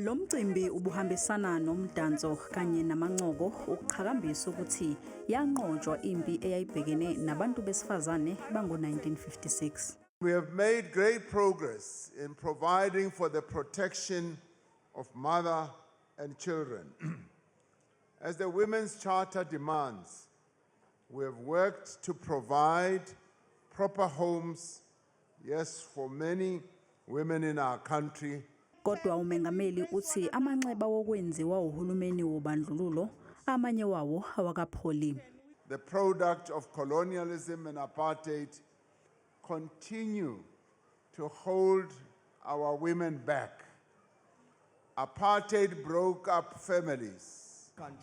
Lo mcimbi ubuhambisana nomdanso kanye namancoko ukuqhakambisa ukuthi yanqotshwa impi eyayibhekene nabantu besifazane bango-1956. We have made great progress in providing for the protection of mother and children. As the Women's Charter demands, we have worked to provide proper homes, yes, for many women in our country. Kodwa umengameli uthi amanxeba wokwenziwa uhulumeni wobandlululo amanye wawo awakapholi. The product of colonialism and apartheid continue to hold our women back. Apartheid broke up families.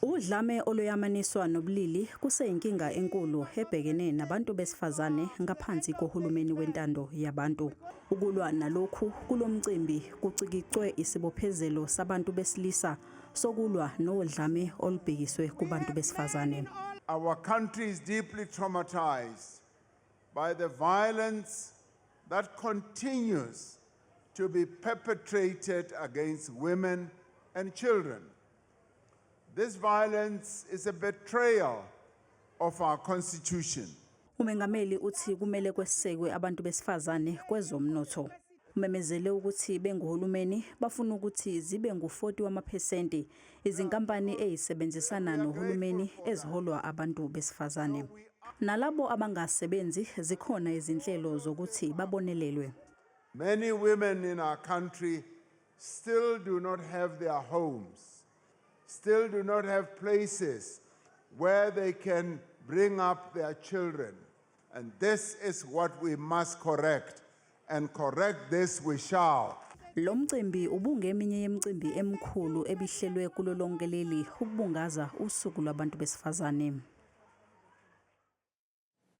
Udlame oloyamaniswa nobulili kuseyinkinga enkulu ebhekene nabantu besifazane ngaphansi kohulumeni wentando yabantu. Ukulwa nalokhu kulomcimbi kucikicwe isibophezelo sabantu besilisa sokulwa nodlame olubhekiswe kubantu besifazane. Our country is deeply traumatized by the violence that continues to be perpetrated against women and children. This violence is a betrayal of our constitution. Umengameli uthi kumele kwesekwe abantu besifazane kwezomnotho. Umemezele ukuthi benguhulumeni bafuna ukuthi zibe ngu-40% izinkampani ezisebenzisana nohulumeni eziholwa abantu besifazane. Nalabo abangasebenzi zikhona izinhlelo zokuthi babonelelwe. Many women in our country still do not have their homes, still do not have places where they can bring up their children. And this is what we must correct. And correct this we shall. Lo mcimbi ubungeminye yemicimbi emkhulu ebihlelwe kulolonke leli ukubungaza usuku lwabantu besifazane.